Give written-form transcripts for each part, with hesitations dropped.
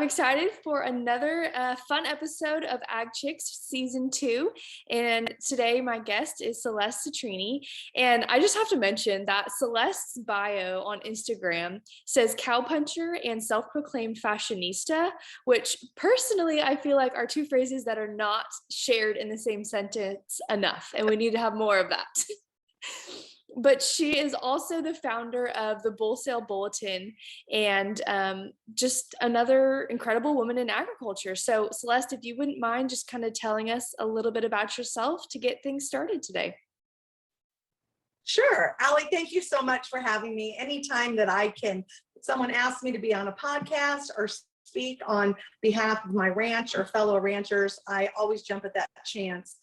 excited for another fun episode of Ag Chicks Season 2. And today my guest is Celeste Settrini. And I just have to mention that Celeste's bio on Instagram says cowpuncher and self-proclaimed fashionista, which personally I feel like are two phrases that are not shared in the same sentence enough. And we need to have more of that. But she is also the founder of the Wholesale Bulletin and just another incredible woman in agriculture. So Celeste, if you wouldn't mind just kind of telling us a little bit about yourself to get things started today. Sure. Allie, thank you so much for having me. Anytime that someone asks me to be on a podcast or speak on behalf of my ranch or fellow ranchers, I always jump at that chance.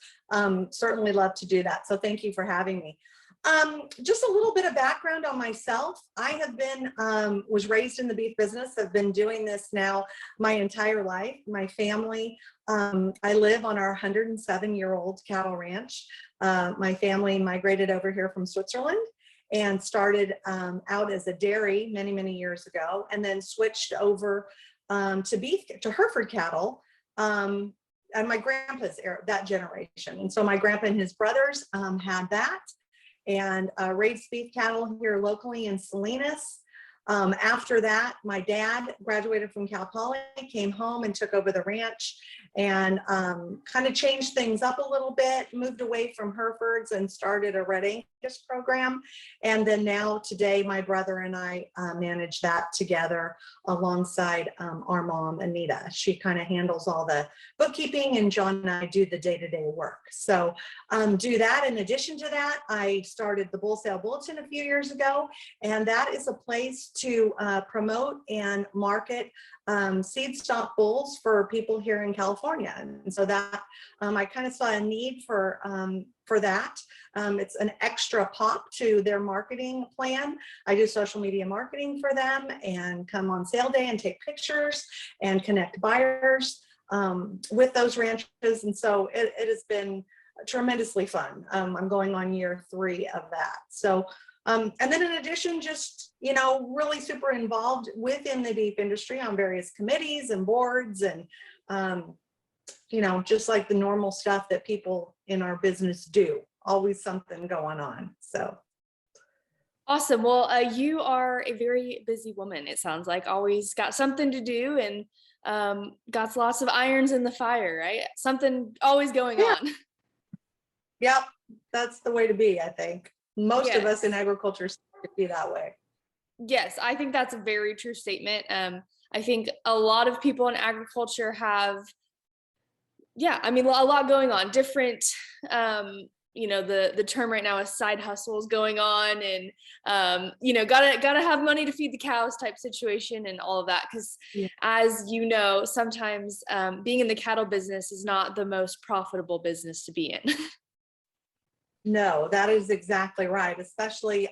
Certainly love to do that. So thank you for having me. Just a little bit of background on myself. I have was raised in the beef business. I've been doing this now my entire life. My family, I live on our 107-year-old cattle ranch. My family migrated over here from Switzerland and started out as a dairy many, many years ago, and then switched over to Hereford cattle. And my grandpa's era, that generation. And so my grandpa and his brothers had that. And raised beef cattle here locally in Salinas. After that, my dad graduated from Cal Poly, came home and took over the ranch and kind of changed things up a little bit, moved away from Herefords and started a Red Angus program. And then now today, my brother and I manage that together alongside our mom, Anita. She kind of handles all the bookkeeping and John and I do the day-to-day work. So do that. In addition to that, I started the Wholesale Bulletin a few years ago, and that is a place to promote and market seed stock bulls for people here in California. And so that I kind of saw a need for that. It's an extra pop to their marketing plan. I do social media marketing for them and come on sale day and take pictures and connect buyers with those ranches. And so it has been tremendously fun. I'm going on year 3 of that. So and then in addition, just, really super involved within the beef industry on various committees and boards and, just like the normal stuff that people in our business do, always something going on. So. Awesome. Well, you are a very busy woman, it sounds like, always got something to do and got lots of irons in the fire, right? Something always going on. Yep. That's the way to be, I think. Most of us in agriculture be that way. Yes, I think that's a very true statement. I think a lot of people in agriculture have, a lot going on. Different, the term right now is side hustles going on, and gotta have money to feed the cows type situation and all of that. Because as you know, sometimes being in the cattle business is not the most profitable business to be in. No, that is exactly right. Especially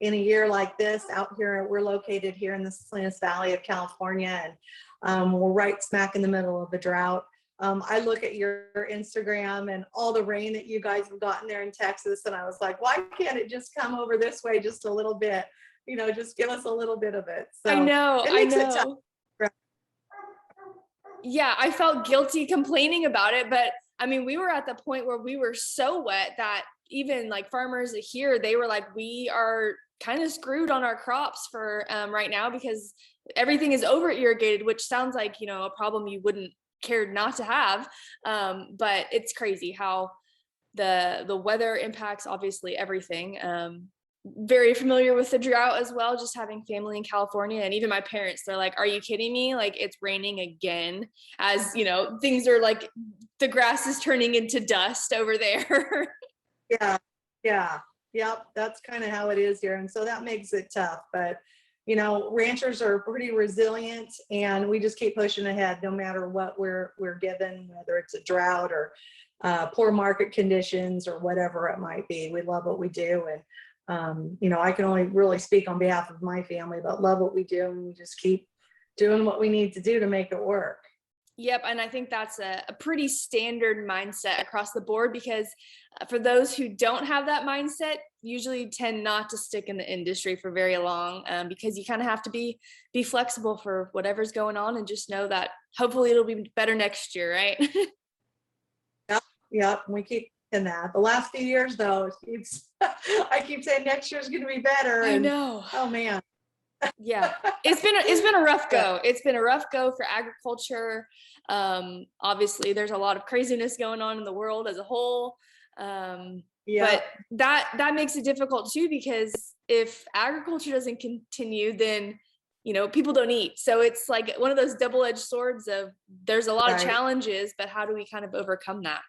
in a year like this out here, we're located here in the Salinas Valley of California, and we're right smack in the middle of a drought. I look at your Instagram and all the rain that you guys have gotten there in Texas, and I was like, why can't it just come over this way just a little bit? Just give us a little bit of it. So I know. It tough. Yeah, I felt guilty complaining about it, but we were at the point where we were so wet that even like farmers here, they were like, we are kind of screwed on our crops for right now because everything is over irrigated, which sounds like, a problem you wouldn't care not to have. But it's crazy how the weather impacts obviously everything. Very familiar with the drought as well, just having family in California. And even my parents, they're like, are you kidding me? Like, it's raining again, as things are like, the grass is turning into dust over there. Yep, that's kind of how it is here, and so that makes it tough. But ranchers are pretty resilient, and we just keep pushing ahead no matter what we're given, whether it's a drought or poor market conditions or whatever it might be. We love what we do, and I can only really speak on behalf of my family, but love what we do, and we just keep doing what we need to do to make it work. Yep. And I think that's a pretty standard mindset across the board because for those who don't have that mindset, usually tend not to stick in the industry for very long because you kind of have to be flexible for whatever's going on and just know that hopefully it'll be better next year, right? Yep, yep, we keep in that. The last few years though, it's I keep saying next year's gonna be better I and know. oh man. Yeah, it's been a rough Yeah. go. It's been a rough go for agriculture. Obviously, there's a lot of craziness going on in the world as a whole, Yeah, but that makes it difficult too because if agriculture doesn't continue, then people don't eat. So it's like one of those double-edged swords of there's a lot of right, challenges, but how do we kind of overcome that?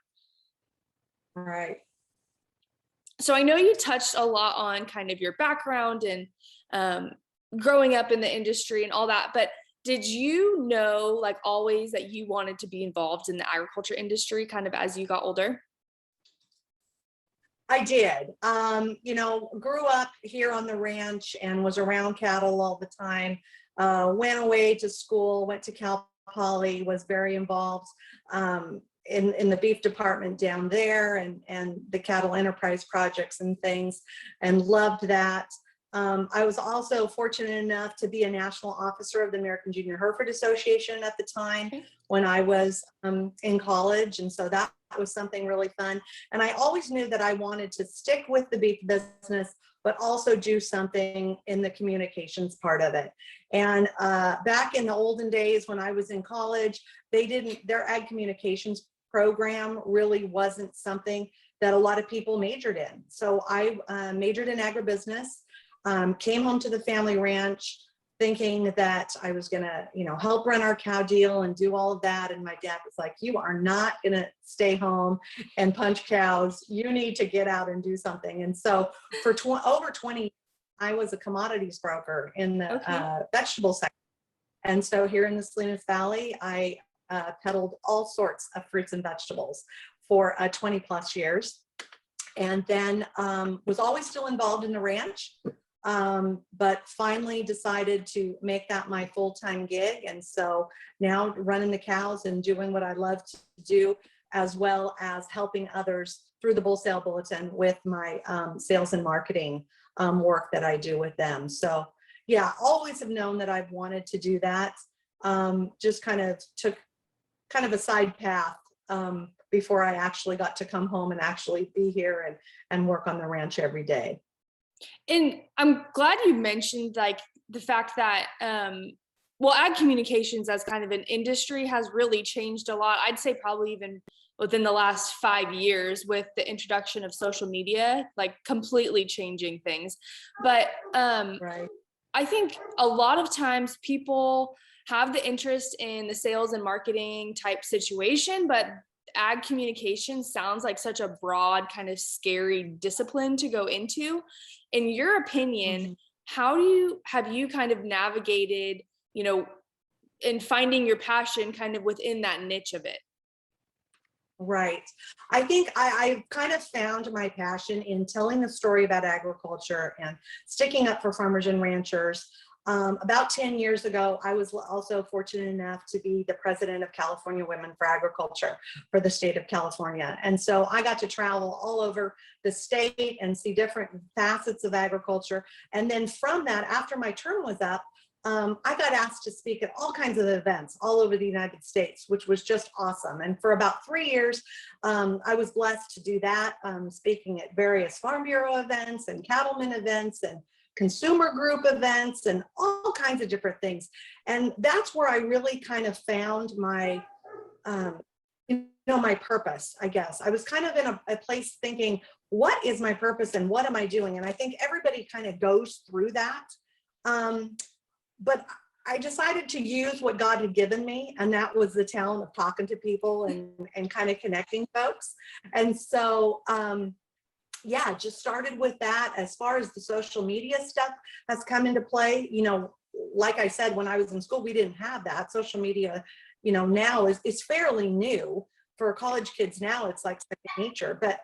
right. So I know you touched a lot on kind of your background and um, growing up in the industry and all that, but did you know like always that you wanted to be involved in the agriculture industry kind of as you got older? I did. Grew up here on the ranch and was around cattle all the time. Went away to school, went to Cal Poly, was very involved in the beef department down there and the cattle enterprise projects and things, and loved that. I was also fortunate enough to be a national officer of the American Junior Hereford Association at the time Okay. when I was in college. And so that was something really fun. And I always knew that I wanted to stick with the beef business, but also do something in the communications part of it. And back in the olden days when I was in college, their ag communications program really wasn't something that a lot of people majored in. So I majored in agribusiness. Came home to the family ranch thinking that I was gonna, help run our cow deal and do all of that. And my dad was like, "You are not gonna stay home and punch cows. You need to get out and do something." And so for over 20, I was a commodities broker in the Okay. vegetable sector. And so here in the Salinas Valley, I peddled all sorts of fruits and vegetables for 20 plus years. And then was always still involved in the ranch. But finally decided to make that my full-time gig. And so now running the cows and doing what I love to do, as well as helping others through the Wholesale Bulletin with my sales and marketing work that I do with them. So yeah, always have known that I've wanted to do that. Just kind of took kind of a side path before I actually got to come home and actually be here and work on the ranch every day. And I'm glad you mentioned like the fact that well, ag communications as kind of an industry has really changed a lot. I'd say probably even within the last 5 years with the introduction of social media, like completely changing things. But Right. I think a lot of times people have the interest in the sales and marketing type situation, but ag communication sounds like such a broad, kind of scary discipline to go into. In your opinion, Mhm. have you kind of navigated, in finding your passion kind of within that niche of it? Right. I think I've kind of found my passion in telling the story about agriculture and sticking up for farmers and ranchers. About 10 years ago, I was also fortunate enough to be the president of California Women for Agriculture for the state of California. And so I got to travel all over the state and see different facets of agriculture. And then from that, after my term was up, I got asked to speak at all kinds of events all over the United States, which was just awesome. And for about 3 years, I was blessed to do that, speaking at various Farm Bureau events and cattlemen events and consumer group events and all kinds of different things. And that's where I really kind of found my, my purpose, I guess. I was kind of in a place thinking, what is my purpose and what am I doing? And I think everybody kind of goes through that. But I decided to use what God had given me, and that was the talent of talking to people and kind of connecting folks. And so, yeah, just started with that. As far as the social media stuff has come into play, like I said, when I was in school, we didn't have that. Social media, now is fairly new for college kids. Now it's like second nature. But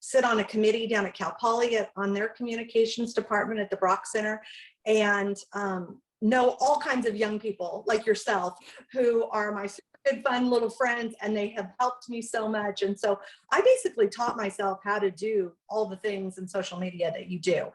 sit on a committee down at Cal Poly on their communications department at the Brock Center. And know all kinds of young people like yourself who are my super good, fun little friends, and they have helped me so much. And so I basically taught myself how to do all the things in social media that you do.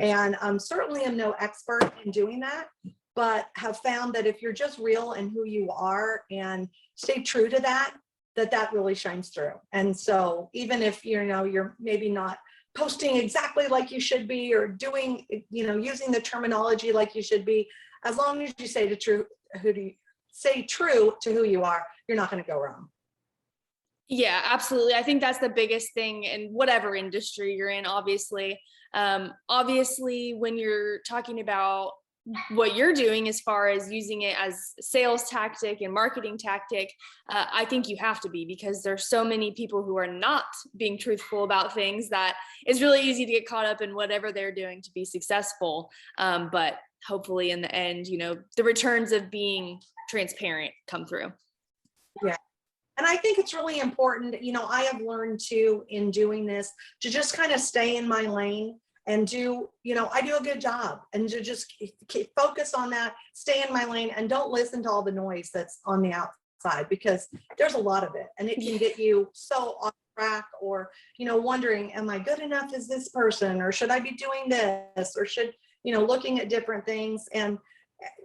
And certainly am no expert in doing that, but have found that if you're just real in who you are and stay true to that, that really shines through. And so even if you're maybe not posting exactly like you should be, or doing, using the terminology like you should be, as long as you say true to who you are, you're not going to go wrong. Yeah, absolutely. I think that's the biggest thing in whatever industry you're in, obviously. Obviously, when you're talking about what you're doing as far as using it as sales tactic and marketing tactic, I think you have to be, because there's so many people who are not being truthful about things that it's really easy to get caught up in whatever they're doing to be successful. But hopefully in the end, the returns of being transparent come through. Yeah. And I think it's really important, I have learned too in doing this to just kind of stay in my lane and I do a good job, and to just focus on that, stay in my lane, and don't listen to all the noise that's on the outside, because there's a lot of it, and it can get you so off track, or, wondering, am I good enough as this person, or should I be doing this, or should, looking at different things. And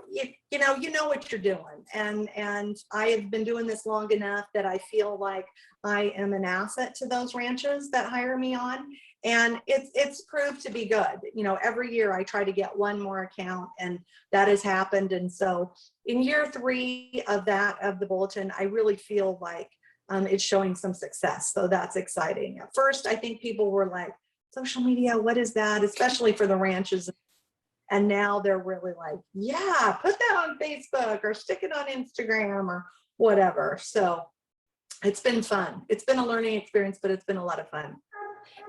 you know what you're doing. And I have been doing this long enough that I feel like I am an asset to those ranches that hire me on. And it's proved to be good. Every year I try to get one more account, and that has happened. And so in year 3 of the bulletin, I really feel like it's showing some success. So that's exciting. At first, I think people were like, social media, what is that? Especially for the ranches. And now they're really like, yeah, put that on Facebook or stick it on Instagram or whatever. So it's been fun. It's been a learning experience, but it's been a lot of fun.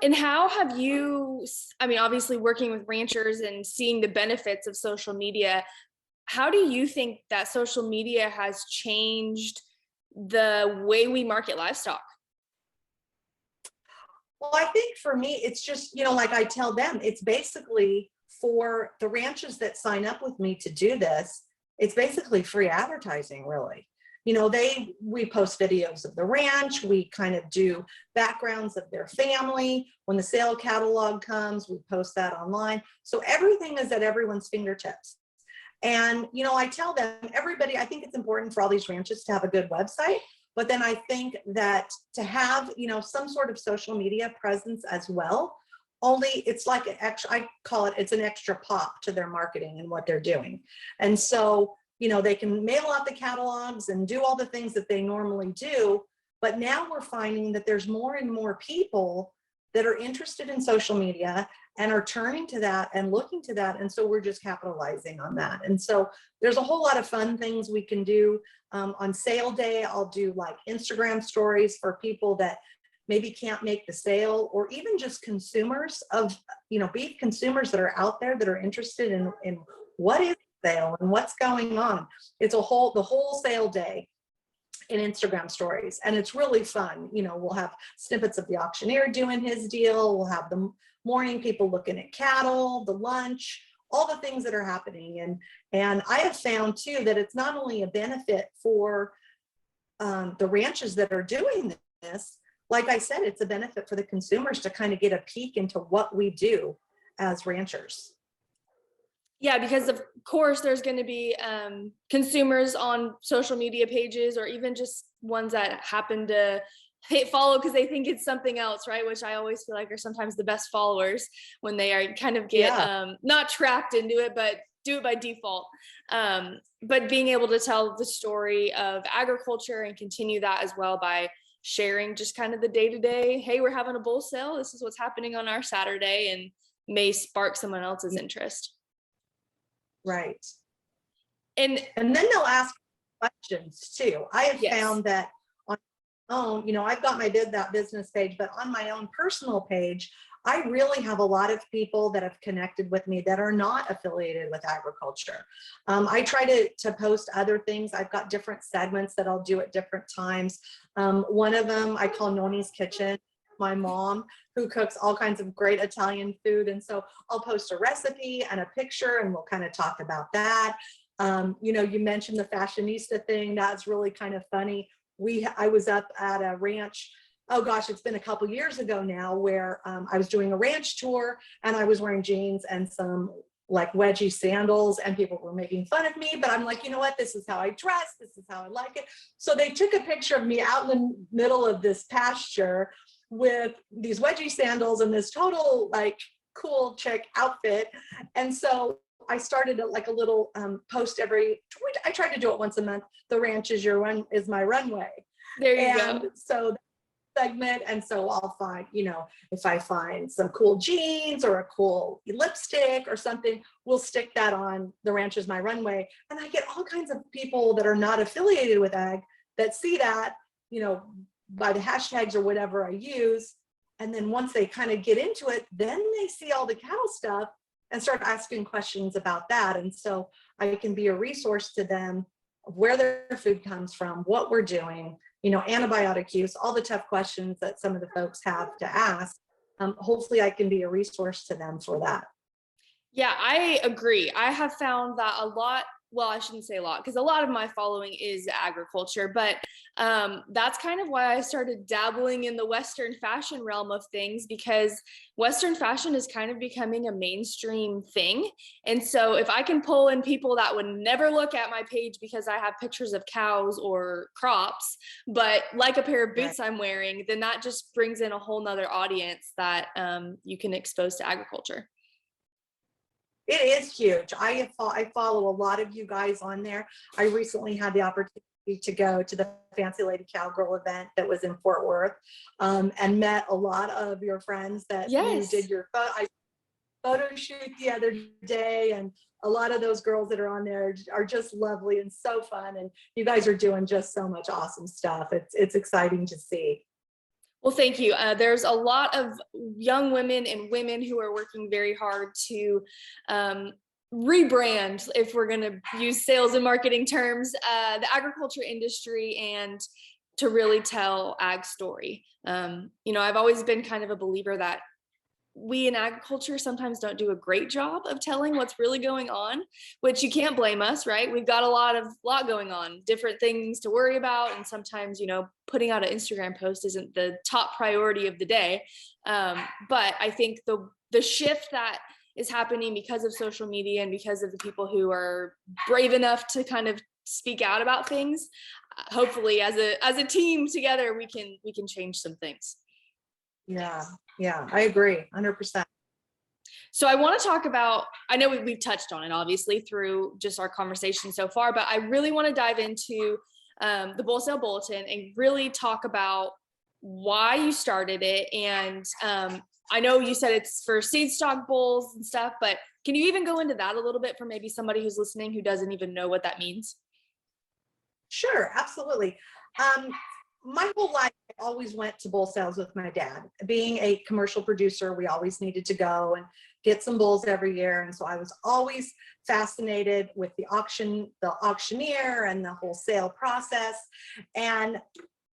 And how have you, obviously working with ranchers and seeing the benefits of social media, how do you think that social media has changed the way we market livestock? Well, I think for me, it's just, like I tell them, it's basically for the ranches that sign up with me to do this, it's basically free advertising, really. We post videos of the ranch, we kind of do backgrounds of their family. When the sale catalog comes, we post that online. So everything is at everyone's fingertips. And, I tell them, everybody, I think it's important for all these ranches to have a good website, but then I think that to have, some sort of social media presence as well, only it's like an extra, I call it, it's an extra pop to their marketing and what they're doing. And so, they can mail out the catalogs and do all the things that they normally do. But now we're finding that there's more and more people that are interested in social media and are turning to that and looking to that. And so we're just capitalizing on that. And so there's a whole lot of fun things we can do. On sale day, I'll do like Instagram stories for people that maybe can't make the sale, or even just consumers of, beef consumers that are out there that are interested in what is sale and what's going on. It's the wholesale day in Instagram stories. And it's really fun. We'll have snippets of the auctioneer doing his deal. We'll have the morning people looking at cattle, the lunch, all the things that are happening. And I have found too, that it's not only a benefit for the ranches that are doing this, like I said, it's a benefit for the consumers to kind of get a peek into what we do as ranchers. Yeah, because of course there's going to be consumers on social media pages, or even just ones that happen to hit follow because they think it's something else, right? Which I always feel like are sometimes the best followers, when they are kind of get not trapped into it, but do it by default. But being able to tell the story of agriculture and continue that as well by sharing just kind of the day-to-day, hey, we're having a bull sale, this is what's happening on our Saturday, and may spark someone else's interest. Right. And then they'll ask questions too. I have found that on my own, I've got my business page, but on my own personal page, I really have a lot of people that have connected with me that are not affiliated with agriculture. I try to post other things. I've got different segments that I'll do at different times. One of them I call Noni's Kitchen. my mom, who cooks all kinds of great Italian food. And so I'll post a recipe and a picture, and we'll kind of talk about that. You know, you mentioned the fashionista thing. That's really kind of funny. I was up at a ranch, oh gosh, it's been a couple years ago now, where I was doing a ranch tour and I was wearing jeans and some like wedgie sandals, and people were making fun of me, but I'm like, you know what, this is how I dress, this is how I like it. So they took a picture of me out in the middle of this pasture with these wedgie sandals and this total like cool chick outfit. And so I started like a little post I tried to do it once a month. The ranch is my runway. There you go. So segment, and so I'll find, you know, if I find some cool jeans or a cool lipstick or something, we'll stick that on the ranch is my runway. And I get all kinds of people that are not affiliated with ag that see that, you know, by the hashtags or whatever I use. And then once they kind of get into it, then they see all the cattle stuff and start asking questions about that. And so I can be a resource to them of where their food comes from, what we're doing, you know, antibiotic use, all the tough questions that some of the folks have to ask. Hopefully I can be a resource to them for that. Yeah, I agree. I have found that a lot, well, I shouldn't say a lot, because a lot of my following is agriculture, but that's kind of why I started dabbling in the Western fashion realm of things, because Western fashion is kind of becoming a mainstream thing. And so if I can pull in people that would never look at my page because I have pictures of cows or crops, but like a pair of boots I'm wearing, then that just brings in a whole nother audience that you can expose to agriculture. It is huge. I follow a lot of you guys on there. I recently had the opportunity to go to the Fancy Lady Cowgirl event that was in Fort Worth, and met a lot of your friends that you did your photo shoot the other day. And a lot of those girls that are on there are just lovely and so fun. And you guys are doing just so much awesome stuff. It's exciting to see. Well, thank you. There's a lot of young women and women who are working very hard to rebrand, if we're going to use sales and marketing terms, the agriculture industry, and to really tell ag story. You know, I've always been kind of a believer that we in agriculture sometimes don't do a great job of telling what's really going on, which you can't blame us, right? We've got a lot going on, different things to worry about. And sometimes, you know, putting out an Instagram post isn't the top priority of the day. But I think the shift that is happening because of social media and because of the people who are brave enough to kind of speak out about things, hopefully as a team together, we can change some things. Yeah, I agree 100%. So I want to talk about, I know we've touched on it obviously through just our conversation so far, but I really want to dive into the Wholesale Bulletin and really talk about why you started it. And I know you said it's for seed stock bulls and stuff, but can you even go into that a little bit for maybe somebody who's listening who doesn't even know what that means? Sure, absolutely. My whole life, I always went to bull sales with my dad. Being a commercial producer, we always needed to go and get some bulls every year. And so I was always fascinated with the auctioneer and the wholesale process. And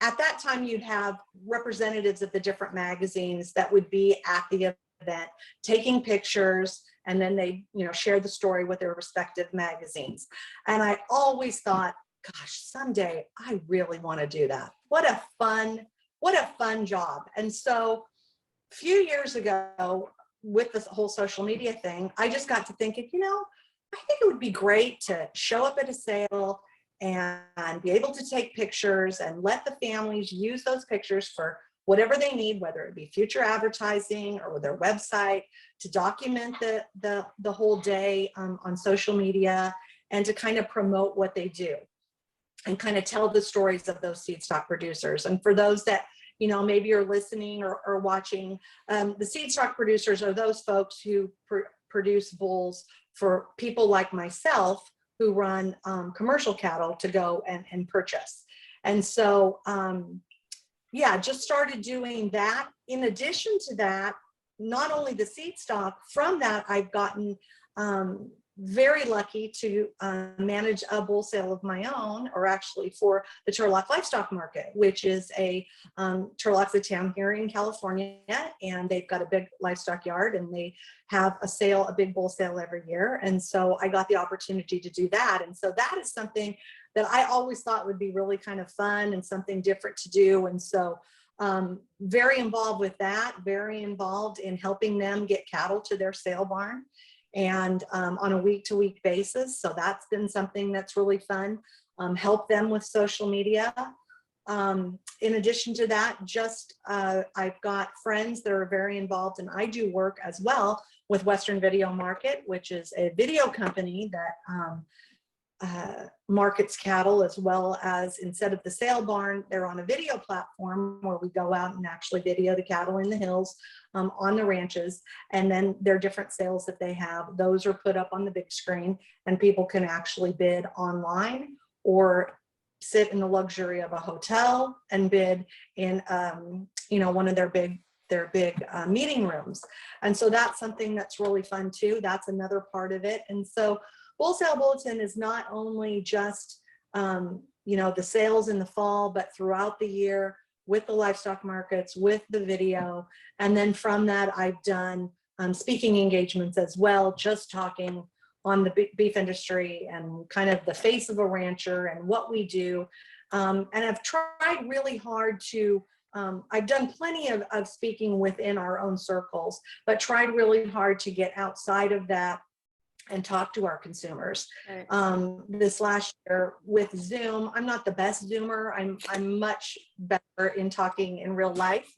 at that time, you'd have representatives of the different magazines that would be at the event taking pictures, and then they, you know, share the story with their respective magazines. And I always thought, gosh, someday I really want to do that. What a fun job. And so a few years ago, with this whole social media thing, I just got to thinking, you know, I think it would be great to show up at a sale and be able to take pictures and let the families use those pictures for whatever they need, whether it be future advertising or their website, to document the whole day on social media, and to kind of promote what they do and kind of tell the stories of those seed stock producers. And for those that, you know, maybe you're listening or watching, the seed stock producers are those folks who produce bulls for people like myself who run commercial cattle to go and purchase. And so, yeah, just started doing that. In addition to that, not only the seed stock, from that I've gotten very lucky to manage a bull sale of my own, or actually for the Turlock Livestock Market, which is Turlock's a town here in California, and they've got a big livestock yard, and they have a big bull sale every year. And so I got the opportunity to do that. And so that is something that I always thought would be really kind of fun and something different to do. And so very involved with that, very involved in helping them get cattle to their sale barn, and on a week-to-week basis. So that's been something that's really fun. Help them with social media. In addition to that, I've got friends that are very involved, and I do work as well with Western Video Market, which is a video company that markets cattle, as well as, instead of the sale barn, they're on a video platform where we go out and actually video the cattle in the hills, on the ranches. And then their different sales that they have, those are put up on the big screen, and people can actually bid online or sit in the luxury of a hotel and bid in one of their big meeting rooms. And so that's something that's really fun too. That's another part of it. And so Wholesale Bulletin is not only just, the sales in the fall, but throughout the year with the livestock markets, with the video. And then from that, I've done speaking engagements as well, just talking on the beef industry and kind of the face of a rancher and what we do. And I've tried really hard to, I've done plenty of speaking within our own circles, but tried really hard to get outside of that and talk to our consumers. Right. This last year with Zoom, I'm not the best Zoomer. I'm much better in talking in real life,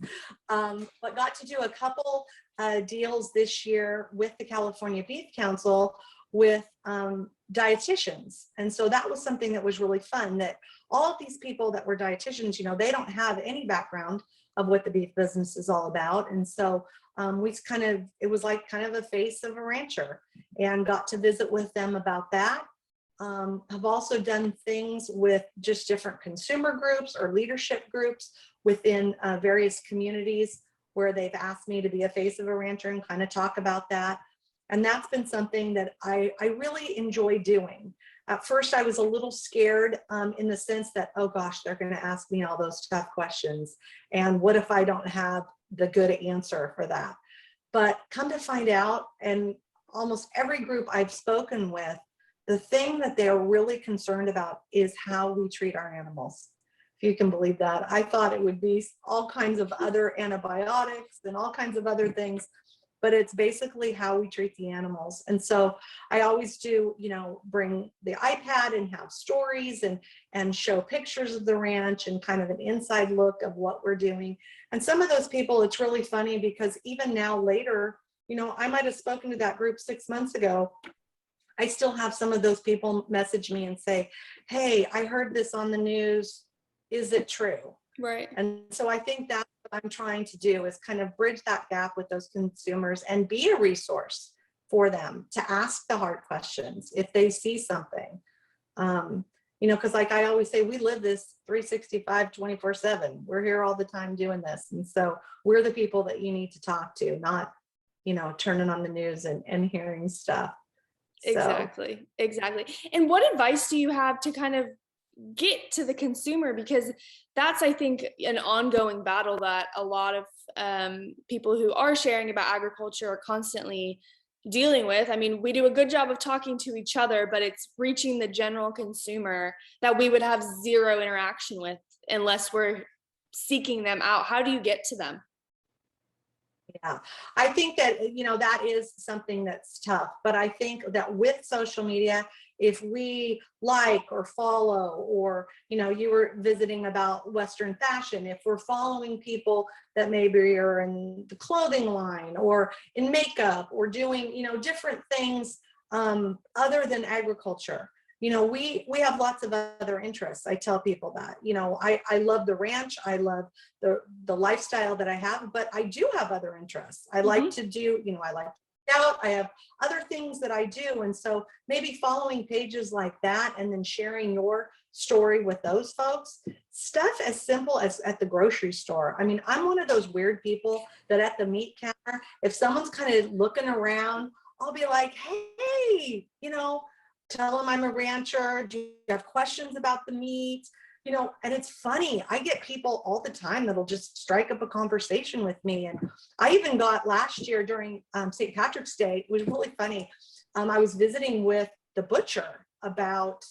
but got to do a couple deals this year with the California Beef Council with dietitians. And so that was something that was really fun, that all of these people that were dietitians, they don't have any background of what the beef business is all about. And so it was like kind of a face of a rancher, and got to visit with them about that. Have also done things with just different consumer groups or leadership groups within various communities where they've asked me to be a face of a rancher and kind of talk about that. And that's been something that I really enjoy doing. At first, I was a little scared in the sense that, oh gosh, they're going to ask me all those tough questions. And what if I don't have the good answer for that? But come to find out, and almost every group I've spoken with, the thing that they're really concerned about is how we treat our animals. If you can believe that. I thought it would be all kinds of other antibiotics and all kinds of other things, but it's basically how we treat the animals. And so I always do, bring the iPad and have stories and show pictures of the ranch and kind of an inside look of what we're doing. And some of those people, it's really funny because even now later, I might have spoken to that group 6 months ago. I still have some of those people message me and say, hey, I heard this on the news. Is it true? Right. And so I think that's what I'm trying to do, is kind of bridge that gap with those consumers and be a resource for them to ask the hard questions if they see something. Because like I always say, we live this 365, 24/7. We're here all the time doing this. And so we're the people that you need to talk to, not, turning on the news and hearing stuff. Exactly. And what advice do you have to kind of get to the consumer? Because that's, I think, an ongoing battle that a lot of people who are sharing about agriculture are constantly dealing with. I mean, we do a good job of talking to each other, but it's reaching the general consumer that we would have zero interaction with unless we're seeking them out. How do you get to them? Yeah, I think that, that is something that's tough, but I think that with social media, if we like or follow, or, you were visiting about Western fashion, if we're following people that maybe are in the clothing line or in makeup or doing, different things other than agriculture, we have lots of other interests. I tell people that, I love the ranch. I love the lifestyle that I have, but I do have other interests. I like to do, I like to out. I have other things that I do. And so maybe following pages like that and then sharing your story with those folks, stuff as simple as at the grocery store. I mean, I'm one of those weird people that at the meat counter, if someone's kind of looking around I'll be like, hey, tell them I'm a rancher. Do you have questions about the meat? And it's funny. I get people all the time that'll just strike up a conversation with me. And I even got last year during St. Patrick's Day, it was really funny. I was visiting with the butcher about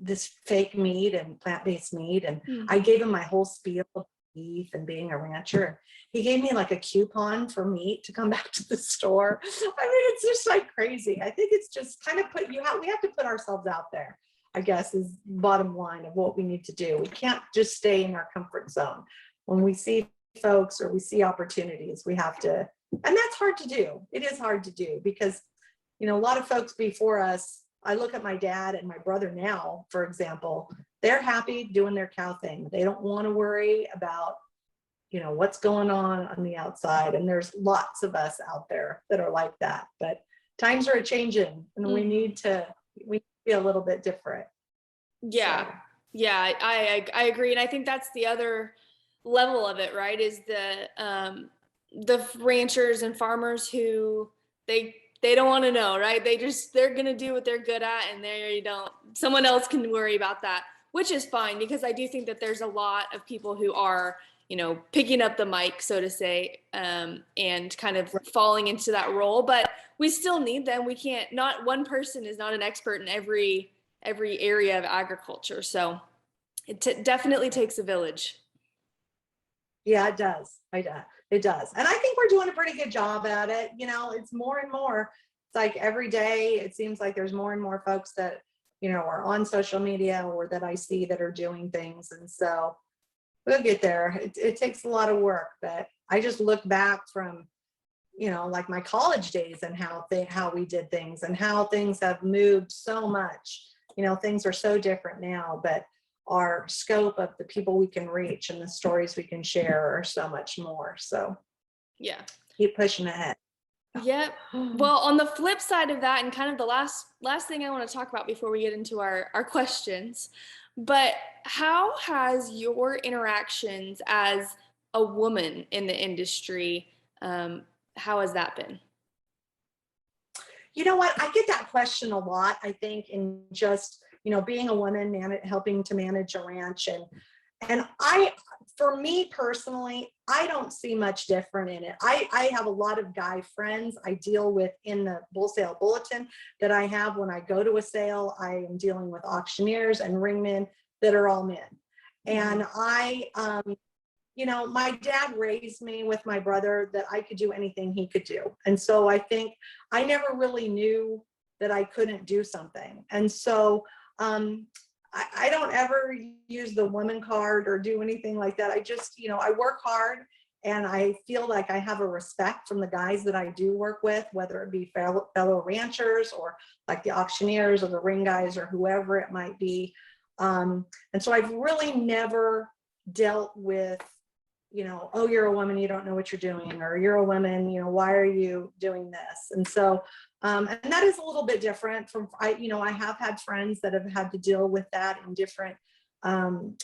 this fake meat and plant-based meat. And I gave him my whole spiel of beef and being a rancher. He gave me like a coupon for meat to come back to the store. I mean, it's just like crazy. I think it's just kind of we have to put ourselves out there, I guess, is bottom line of what we need to do. We can't just stay in our comfort zone. When we see folks or we see opportunities, we have to, and that's hard to do. It is hard to do because, a lot of folks before us, I look at my dad and my brother now, for example, they're happy doing their cow thing. They don't want to worry about, what's going on the outside. And there's lots of us out there that are like that, but times are changing and we need to be a little bit different. Yeah. So. Yeah, I agree. And I think that's the other level of it, right? Is the ranchers and farmers who they don't want to know, right? They're going to do what they're good at, and someone else can worry about that, which is fine, because I do think that there's a lot of people who are, picking up the mic, so to say, and kind of falling into that role, but we still need them. Not one person is not an expert in every area of agriculture. So it definitely takes a village. Yeah, it does. It does. And I think we're doing a pretty good job at it. It's more and more, it's like every day, it seems like there's more and more folks that, are on social media or that I see that are doing things. And so we'll get there. It takes a lot of work, but I just look back from, like my college days and how we did things and how things have moved so much. Things are so different now, but our scope of the people we can reach and the stories we can share are so much more. So yeah, keep pushing ahead. Yep. Well, on the flip side of that, and kind of the last thing I want to talk about before we get into our questions, but how has your interactions as a woman in the industry, how has that been? You know what? I get that question a lot, I think, in just, being a woman, helping to manage a ranch. And for me personally, I don't see much different in it. I have a lot of guy friends I deal with in the Wholesale Bulletin that I have when I go to a sale. I am dealing with auctioneers and ringmen that are all men. And my dad raised me with my brother that I could do anything he could do. And so I think I never really knew that I couldn't do something. And so I don't ever use the woman card or do anything like that. I just, I work hard, and I feel like I have a respect from the guys that I do work with, whether it be fellow ranchers or like the auctioneers or the ring guys or whoever it might be. And so I've really never dealt with, oh, you're a woman, you don't know what you're doing, or you're a woman, why are you doing this? And so, and that is a little bit different from, I have had friends that have had to deal with that in different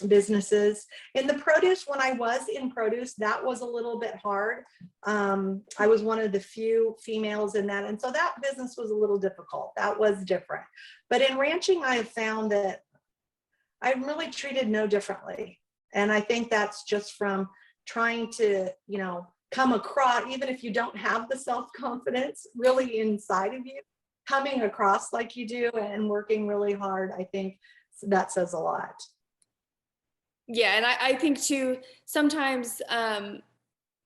businesses. In the produce, when I was in produce, that was a little bit hard. I was one of the few females in that. And so that business was a little difficult. That was different. But in ranching, I have found that I'm really treated no differently. And I think that's just from trying to, come across, even if you don't have the self-confidence really inside of you, coming across like you do and working really hard, I think that says a lot. Yeah, and I think too, sometimes,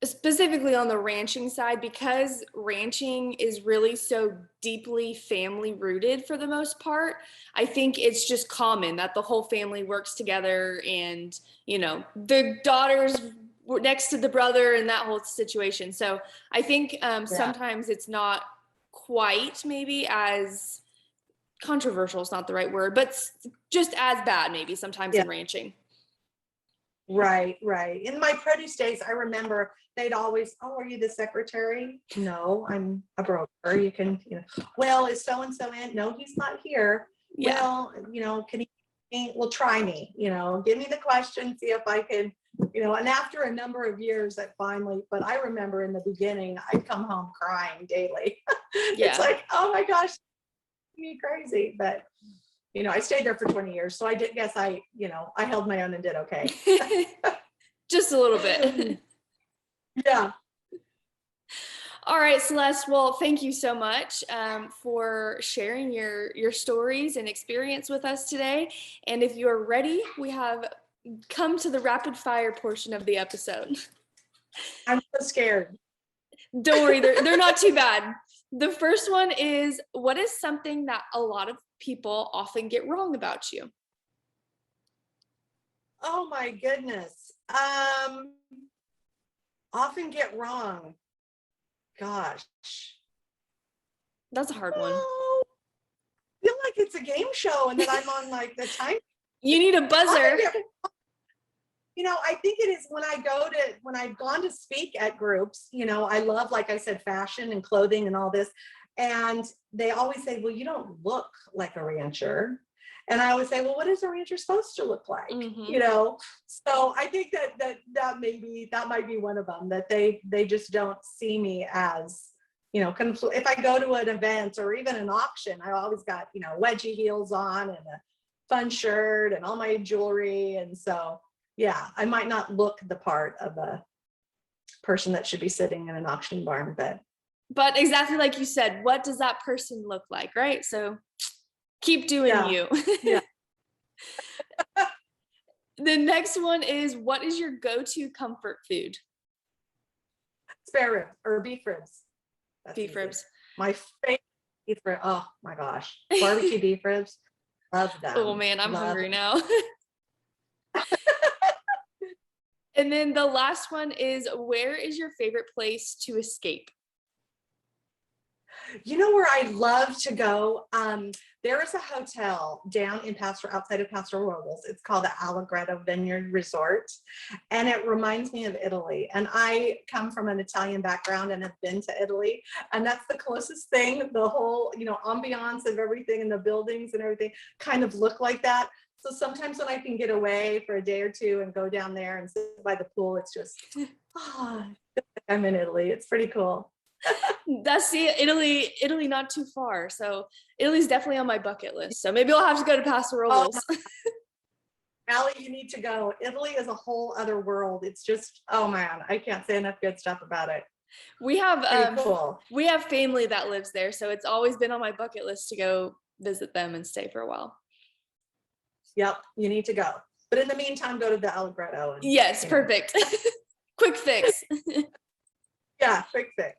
specifically on the ranching side, because ranching is really so deeply family rooted for the most part, I think it's just common that the whole family works together, and, the daughters were next to the brother and that whole situation. So I think sometimes it's not quite maybe as controversial, is not the right word, but just as bad maybe sometimes in ranching. Right. In my produce days, I remember they'd always, oh, are you the secretary? No, I'm a broker. You can, well, is so-and-so in? No, he's not here. Yeah. Well, can he, well, try me, give me the question, see if I can and after a number of years that finally, but I remember in the beginning, I'd come home crying daily. It's like, oh my gosh, me crazy. But, I stayed there for 20 years. So I did guess I held my own and did okay. Just a little bit. Yeah. All right, Celeste. Well, thank you so much for sharing your stories and experience with us today. And if you're ready, we have come to the rapid fire portion of the episode. I'm so scared. Don't worry, they're not too bad. The first one is, what is something that a lot of people often get wrong about you? Oh my goodness. Often get wrong. Gosh. That's a hard one. I feel like it's a game show and that I'm on like the time. You need a buzzer. I think it is when I've gone to speak at groups, I love, like I said, fashion and clothing and all this. And they always say, well, you don't look like a rancher. And I always say, well, what is a rancher supposed to look like? Mm-hmm. So I think that might be one of them, that they just don't see me as, if I go to an event or even an auction, I always got, wedgie heels on and a fun shirt and all my jewelry. And so, yeah, I might not look the part of a person that should be sitting in an auction barn, but exactly like you said, what does that person look like, right? So keep doing you. Yeah. The next one is, what is your go-to comfort food? Spare rib or beef ribs. That's beef easy. Ribs. My favorite beef rib. Oh my gosh. Barbecue beef ribs. Love them. Oh man, I'm hungry now. And then the last one is, where is your favorite place to escape? Where I love to go? There is a hotel down in outside of Paso Robles. It's called the Allegretto Vineyard Resort. And it reminds me of Italy. And I come from an Italian background and have been to Italy. And that's the closest thing. The whole, ambiance of everything and the buildings and everything kind of look like that. So sometimes when I can get away for a day or two and go down there and sit by the pool, it's just, I'm in Italy. It's pretty cool. That's Italy, not too far. So Italy's definitely on my bucket list. So maybe I'll have to go to Paso Robles. Allie, you need to go. Italy is a whole other world. It's just, oh man, I can't say enough good stuff about it. We have cool. We have family that lives there, so it's always been on my bucket list to go visit them and stay for a while. Yep, you need to go. But in the meantime, go to the Allegretto. Yes, perfect. Quick fix. Yeah, quick fix.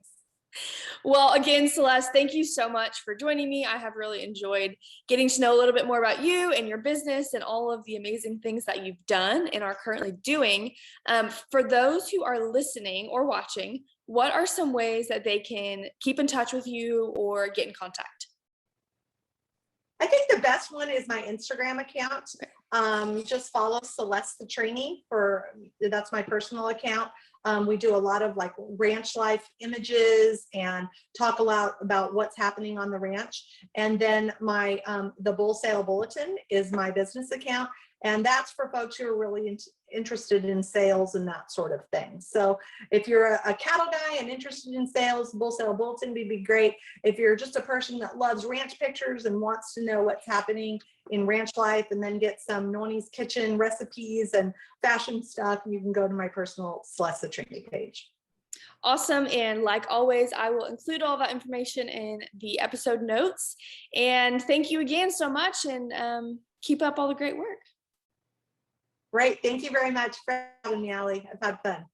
Well, again, Celeste, thank you so much for joining me. I have really enjoyed getting to know a little bit more about you and your business and all of the amazing things that you've done and are currently doing. For those who are listening or watching, what are some ways that they can keep in touch with you or get in contact? I think the best one is my Instagram account. Just follow Celeste Settrini that's my personal account. We do a lot of like ranch life images and talk a lot about what's happening on the ranch. And then my the Wholesale Bulletin is my business account. And that's for folks who are really interested in sales and that sort of thing. So if you're a cattle guy and interested in sales, Wholesale Bulletin would be great. If you're just a person that loves ranch pictures and wants to know what's happening in ranch life and then get some Noni's Kitchen recipes and fashion stuff, you can go to my personal Celeste Settrini page. Awesome. And like always, I will include all that information in the episode notes. And thank you again so much, and keep up all the great work. Great. Thank you very much for having me, Allie. I've had fun.